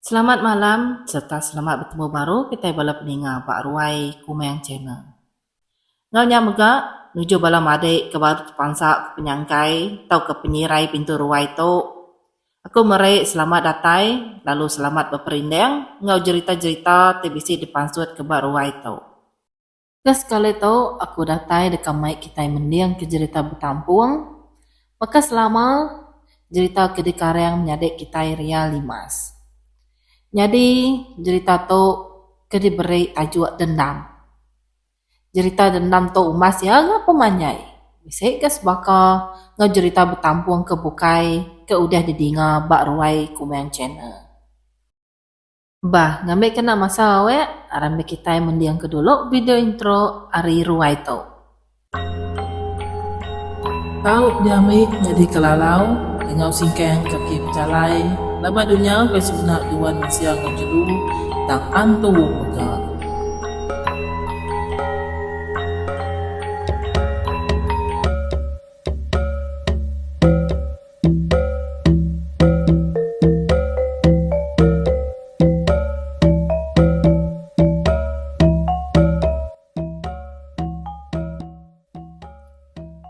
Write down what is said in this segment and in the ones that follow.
Selamat malam serta selamat bertemu baru kita bala peninga Pak Ruai Kumeng Channel. Ngau nya megak nuju bala madik ke baru terpangsa ke penyangkai atau ke penyirai pintu ruai tu. Aku merai selamat datai lalu selamat berperindang ngau cerita-cerita tebisi dipansut ke Pak Ruai tu. Kes kali tu aku datai dekat mic kita mendiang ke cerita bertampung. Maka selama cerita kedekarian menyadik kita ria limas. Jadi cerita tu ke diberi tajuk dendam. Cerita dendam tu umas ya ngapa manyai. Bisa ke sebaka ngau cerita bertampung ke bukai ke udah didinga Bak Ruai Kumeng Channel. Bah, ngambil kena masa we arambe kita mendiang ke dulu video intro Ari Ruai tu. Tahu diamik jadi kelalau dengan singkeng kaki berjalai. Lama dunia bersebut duan Malaysia ngejulu tak antu megak.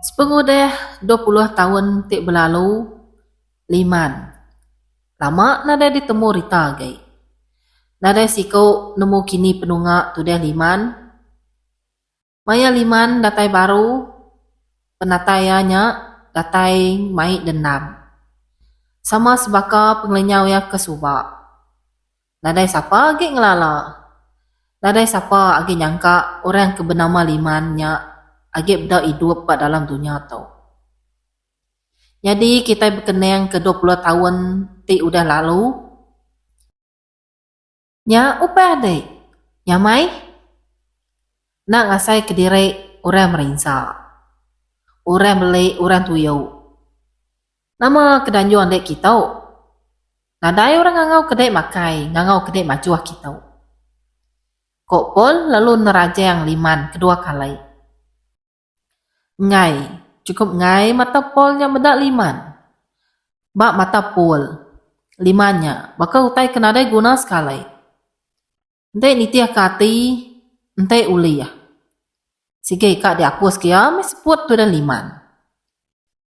Sepengudah 20 tahun tik berlalu, Liman. Lama nada ditemu Rita gai. Nada siko nemu kini penungak tu dah Liman. Maya Liman datai baru, penatayanya datai mai dendam. Sama sebaka penglenyau ya kesubak. Nadai siapa agi ngelala. Nadai siapa agi nyangka orang kebenama Limannya agi beda hidup pada dalam dunia tu. Jadi kita berkenang ke 20 tahun ti udah lalu. Nya upah adik. Nya mai. Nak ngasai kediri orang merinsa. Orang beli orang tuyau. Nama kedanjuan dek kita. Nadai orang ngangau kedai makai, ngangau kedai majuah kita. Kok pol lalu neraja yang Liman kedua kali. Ngai, cukup ngai mata polnya bedak Liman. Bak mata pol, Limannya, bakal utai kenadai guna sekali. Entai nitiah kati, entai uli ya. Sige kak dihapus kia, meseput tu dan Liman.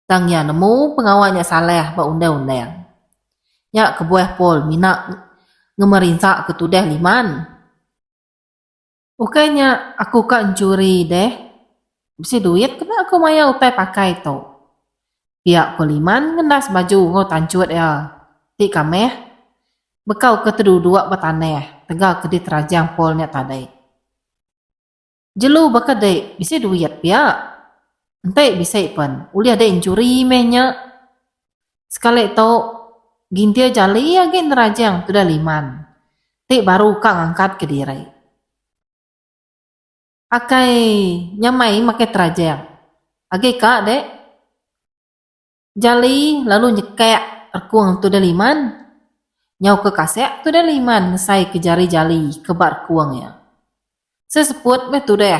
Tangnya nemu pengawalnya saleh ba undang-undang. Ya kebuah pol minak ngemerinsak ketudah Liman. Ukainya aku kak mencuri deh. Bisa duit kena aku maya utai pakai tu. Pihak Liman ngendas baju ngau tancut ya. Ti kameh. Bekau ketedu dua bertaneh. Tegal ke terajang polnya tadai. Jelu bakadai bisa duit pihak. Entai bisa pun. Uli ada injuri mehnya. Sekali tu gintia jali ya gen terajang tu dah Liman. Ti baru kak ngangkat ke diri. Akai nyamai makai terajang. Agai kak dek. Jali lalu nyekek erkuang tu dah Liman. Nyau ke kasek tu dah Liman ngesai ke jari jali ke bar kuangnya. Seseput meh tu dah.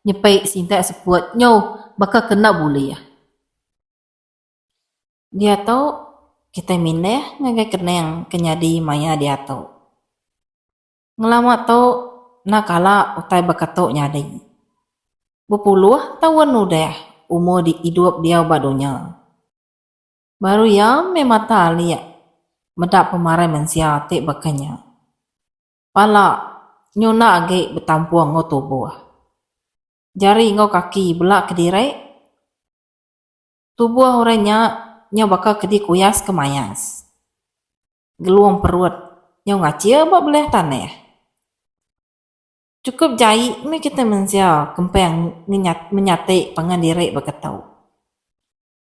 Nyepek sintek seput nyau bakal kena buli ya. Dia tahu kita mineh ngagai kenang kenyadi maya dia tahu. Ngelama tahu nakala utai bakato nyadi. Berpuluh tahun udah umur di hidup dia badonya. Baru ya memata alia. Medak pemarai mensia tik bakanya. Pala nyona age betampuang ngau tubuh. Jari ngau kaki belak kediri. Tubuh orangnya nya bakal kedi kuyas kemayas. Geluang perut nya ngacia bak beleh tanah. Cukup jai me kita mensia kempeng menyate pangan diri bakatau.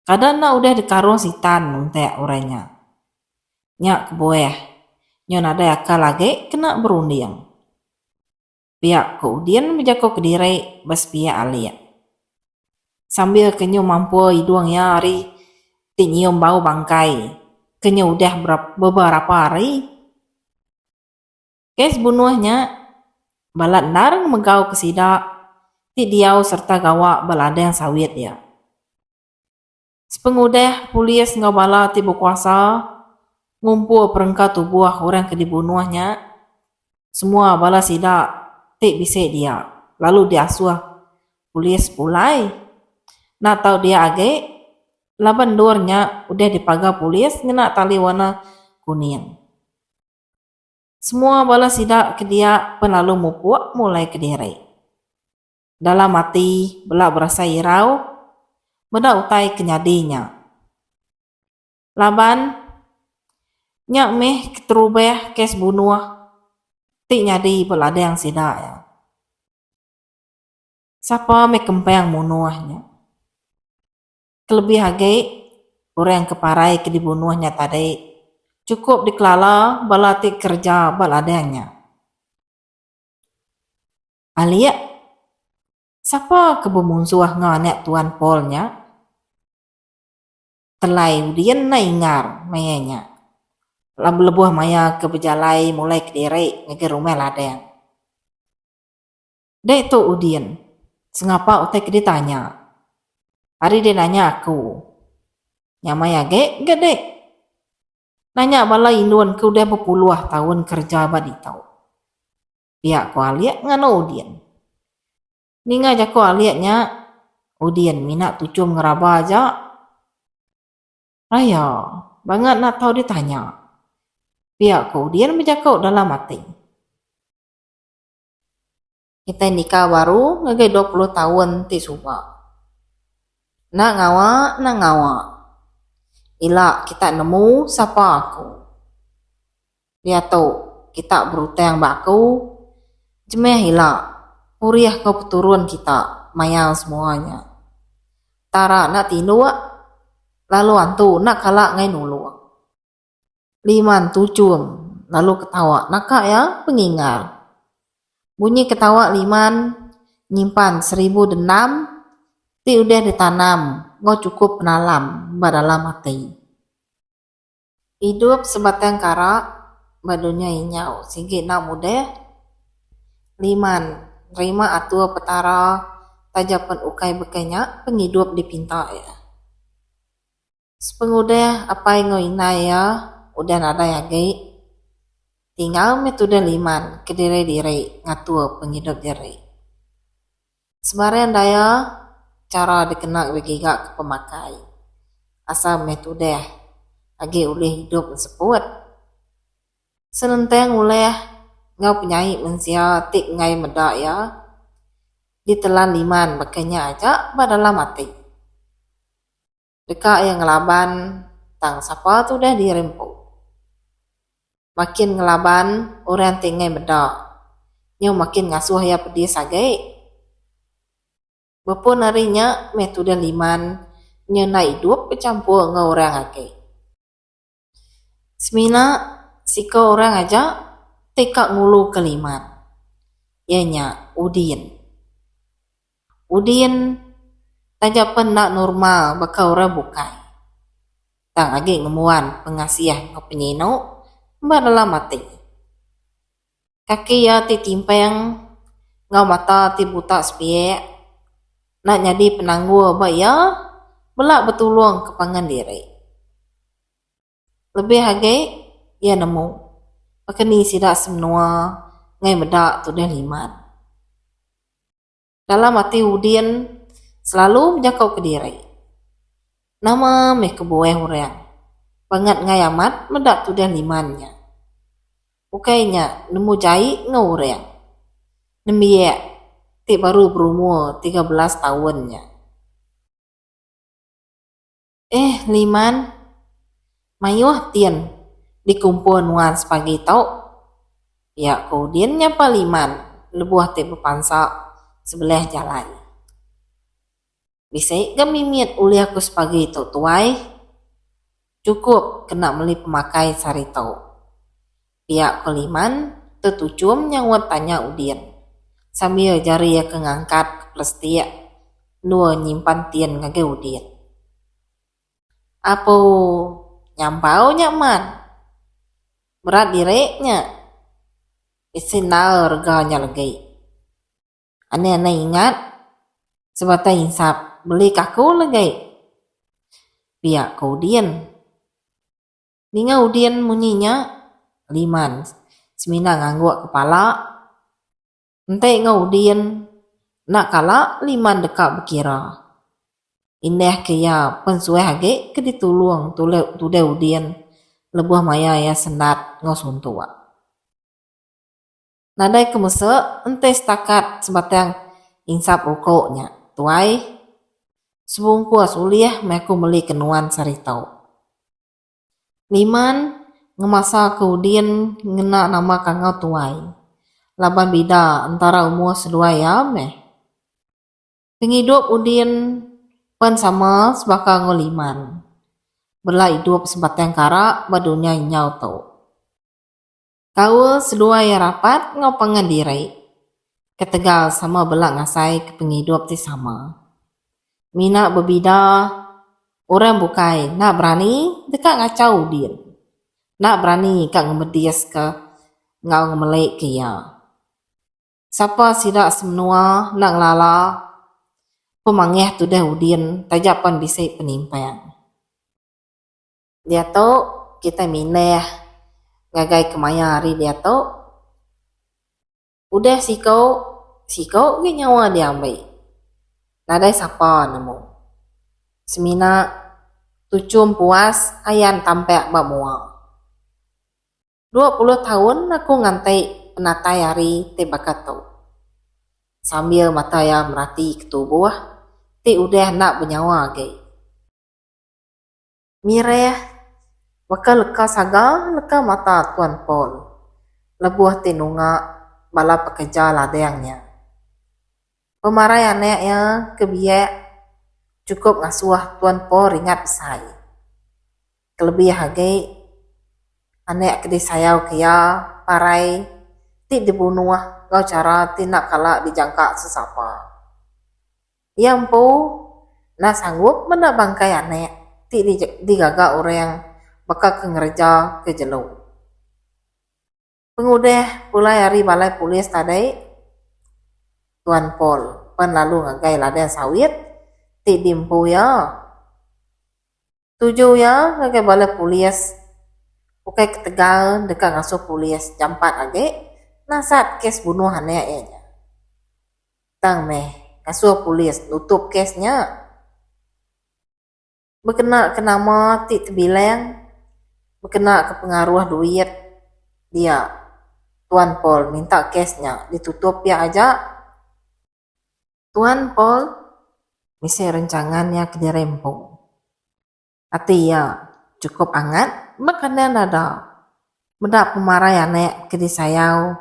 Kadang na udah dikarung sitan untek orangnya. Nya kebueh. Nya nada akal lagi kena berunding. Pihak kemudian menjaga kediri bas pihak alia. Sambil kenyu mampu hidung ya hari tinyium bau bangkai. Kenyu udah beberapa hari. Kes bunuhnya balat narang megau kesidak. Ti diau serta gawak baladang sawit ya. Sepengudah polis ngau bala ti berkuasa ngumpul perengkat tubuh orang ke dibunuhnya, semua bala sidak tik bisik dia. Lalu diasuh polis pulai. Nak tahu dia age, laban dornya udah dipagar polis ngena tali warna kuning. Semua bala sidak ke dia penalu mupuk mulai ke diri. Dalam hati belak berasa irau, benda utai kenyadinya. Laban nyak meh keterubah kes bunuh, tik nyadi belada yang sidak ya. Siapa meh kempeng bunuhnya. Kelebih hage orang yang keparai ke dibunuhnya tadi cukup dikelala balatik kerja baladanya. Alia, siapa kebemunsuah nganek tuan Polnya? Telai udian na ingar mayanya. Lebuh maya ke bejalai mulai ke diri ngege rumah ladang. Dek tu udian, sengapa utek ditanya. Hari dia nanya aku. Nyamaya gede. Nanya bala induan ke udah berpuluh tahun kerja badi tau. Pihak ko aliak ngano udian. Ninga jako aliaknya udian minat tucum ngeraba aja. Raya, banget nak tahu ditanya. Pihak ko udian menjakau dalam hati. Kita nikah baru ngagai 20 tahun ti suba. Nak ngawa. Ila kita nemu siapa aku. Dia tahu kita berutang baku. Jemeh ila. Puriah kau peturun kita. Mayal semuanya. Tara nak tinua. Lalu antu nak kalak ngai nulu. Liman tucum. Lalu ketawa. Nakak ya pengingal. Bunyi ketawa liman. Nyimpan 1000 denam. Ti udah ditanam, ngau cukup penalam, badalam hati. Hidup sebatang kara, badunya inyau, singgit nak mudah. Liman, terima atua petara, tajapan ukai bekanya, penghidup dipinta ya. Sepengudah apa yang ngau inai ya, udah nada ya gay. Tinggal metode liman, kediri-diri, ngatua penghidup diri. Sebarang daya, cara dikenal begiga ke pemakai. Asal metode agi oleh hidup seput. Senenteng oleh ngau penyanyi mensia tik ngai medak ya. Ditelan liman makanya aja badalam mati. Deka yang ngelaban tang sapa tu dah dirempuk. Makin ngelaban orang tinggai medak. Nyo makin ngasuh ya pedih sagai. Bapun harinya metode liman nyena hidup bercampur dengan orang ake. Semina sika orang aja tekak ngulu ke liman. Ianya udin. Udin tajapan nak normal baka orang bukai. Tang age ngemuan pengasiah ke penyino mbak dalam mati. Kaki ya ti timpeng ngau mata ti buta sepiek. Nak jadi penangguh baya, belak bertolong ke pangan diri. Lebih hagai, ia nemu. Pakani sidak semua, ngai medak tu dah liman. Dalam hati udin, selalu menjakau ke diri. Nama meh kebuah orang. Pangat ngai amat, medak tu dah limannya. Ukainya, nemu jahit ngau orang. Nemiak. Tik baru berumur 13 tahunnya. Liman, mayuh tian dikumpul nuan sepagi tau. Ya kemudian nyapa liman, lebuah tik berpansak sebelah jalan. Bisa gamimit uli aku sepagi tau tuai. Cukup kena meli pemakai sari tau. Pihak keliman, tetucum nyawat tanya udin. Sambil jari ya kengangkat ke plestia. Nua nyimpan tian ngage udin. Apa nyampau nyaman? Berat direknya. Isinal reganya lagi. Ane ingat. Sebata insap. Beli kaku lagi. Pihak kemudian. Ninga udien munyinya liman. Semina ngangguk kepala. Ente ngaudien nak kala liman dekat berkira. Indah kaya pensuai hage ke ditulung tude udien lebuh maya ya sendat ngosuntua. Nadai kemese ente setakat sebatang insap rokoknya. Tuai sebungku asuliah meku meli kenuan saritau. Liman ngemasa keudien ngena nama kangau tuai. Laban bida antara umur sedua ya meh. Penghidup udien pan sama sebaka ngoliman. Bela hidup sebatang kara badunya nyau tau. Kau sedua ya rapat ngau pengendirai. Ketegal sama belak ngasai ke penghidup ti sama. Mina berbida orang bukai nak berani dekat ngacau udien. Nak berani kak ngemedias ke ngau ngemelek ke ya. Siapa sidak semenua nak lala pemangeh tu dah udien tajapan bisa penimpang. Dia tu kita mineh ngagai kemaya hari dia tu udah sikau ke nyawa dia ambil. Nadai siapa nemu. Semina tucum puas ayan tampek bamua. 20 tahun aku ngantai penatai hari te bakatau. Sambil mata ya merati ketubuh, te udah nak bernyawa gay. Mireh, waka leka saga, leka mata Tuan Paul. Lebuh te nunga bala pekerja ladangnya. Pemarai anaknya kebiak cukup ngasuh Tuan Paul ringat besai. Kelebih hagai anak kedai sayau kaya parai ti dibunuh kau cara ti nak kalah dijangka sesapa. Yang po nak sanggup mana bangkai anak ti digagak orang bakal kengerja ke jelu. Pengudah pulai hari balai polis tadai Tuan Paul pan lalu ngagai ladang sawit ti dimpu ya. Tujuh ya ngagai balai polis bukai ketegal dekat ngasuh polis jam 4 age nasat kes bunuh anaknya. Tang meh ngasuh polis tutup kesnya. Berkena ke nama ti tebilang berkena ke pengaruh duit dia Tuan Paul minta kesnya ditutup ya aja. Tuan Paul misi rencangannya ke dirempong. Ati ya cukup angat makanan ada. Mendak pemarai anak ke disayau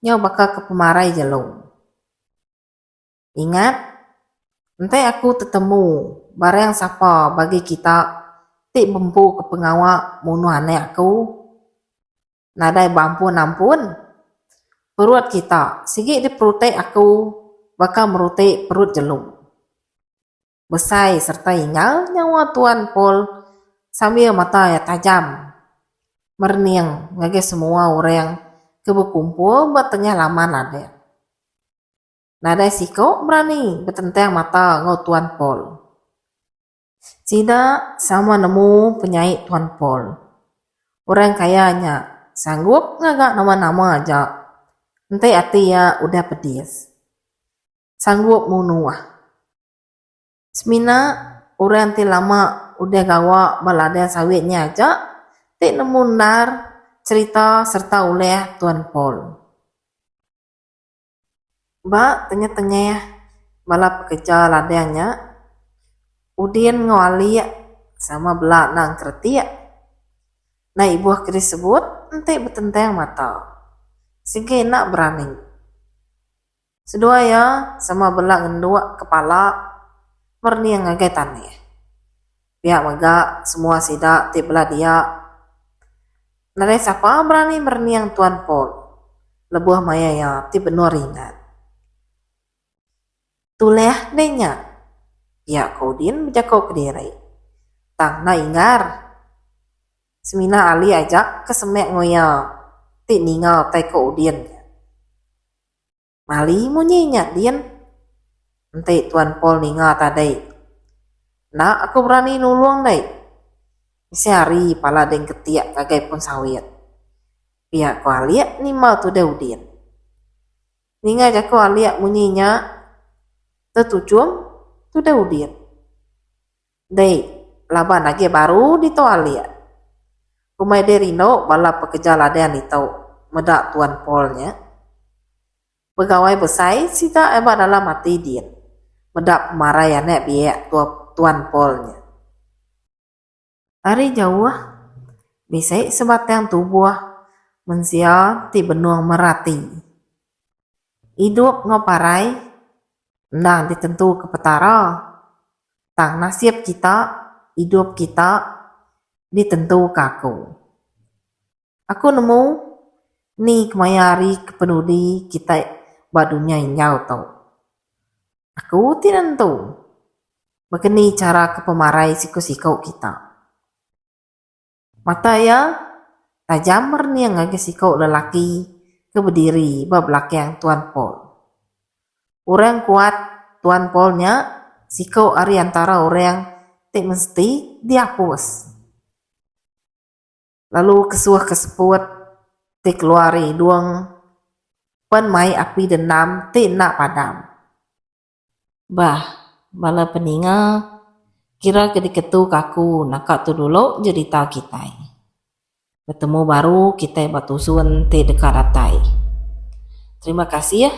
nyaw bakal ke pemarai jelung. Ingat nanti aku tetemu barang siapa bagi kita ti bempu ke pengawak munuh anak aku. Nadai bampu nampun perut kita sigi di perut aku bakal merutik perut jelung. Besai serta ingal nyawa Tuan Paul sambil mata ya tajam. Merniang ngage semua orang ke berkumpul bertengah laman ada. Nadai siko berani bertentang mata ngau Tuan Paul. Tidak sama nemu penyaik Tuan Paul. Orang kayanya sanggup ngagak nama-nama aja. Nanti hati ya udah pedis. Sanggup munuh. Semina orang ti lama udah gawa balada sawitnya aja. Ti nemu nar cerita serta oleh Tuan Paul. Ba tengah-tengah bala pekerja ladangnya udien ngawali sama belak nang kerti. Nah ibu keris sebut ente bertentang mata. Sehingga nak berani. Sedua ya sama belak ngendua kepala merni yang ngagai tanah. Pihak maga semua sidak ti belah dia. Nadai siapa berani merni yang Tuan Paul. Lebuh maya ya ti benua ringan. Tuleh nenya. Pihak kaudin berjakau kediri. Tang na ingar. Semina ali ajak kesemek ngoya. Ti ningau tai kaudin. Mali munyinya dian. Nanti Tuan Paul ninga tadai. Nak aku berani nulung dai. Sehari pala deng ketiak kagai pun sawit. Pihak ko aliak ni mau tu daudin. Ninga jako aliak munyinya tetujuan tu daudin. Dei, laban lagi baru di to aliak. Kumai derino bala pekerja ladean itu medak tuan polnya. Pegawai besai sita eba dalam mati din. Medak pemarayan nek biak tuan polnya. Hari jauh bisa sebatang tubuh mensia ti benuang merati. Hidup ngoparai nang ditentu ke petara. Tang nasib kita, hidup kita ditentu kaku. Aku nemu ni kemayari kepenudi kita badunya inyau tau. Aku tidak tahu. Begini cara kepemarai siku-siku kita. Mata ya tajam merni yang agak siku lelaki ke berdiri belakang yang tuan pol. Orang kuat tuan polnya siku ari antara orang tak mesti dihapus. Lalu kesuah keseput ti keluari duang pen mai api dendam ti nak padam. Bah, bala peninga kira kediketu kaku nakak tu dulu jadi tak kita. Bertemu baru kita batusun ti dekat atai. Terima kasih ya.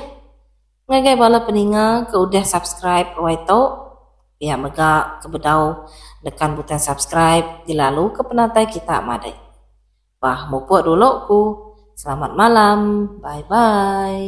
Ngagai bala peninga ke udah subscribe waito. Ya mega kebedau dekan butang subscribe dilalu ke penatai kita madai. Bah, mupuk dulu ku. Selamat malam. Bye bye.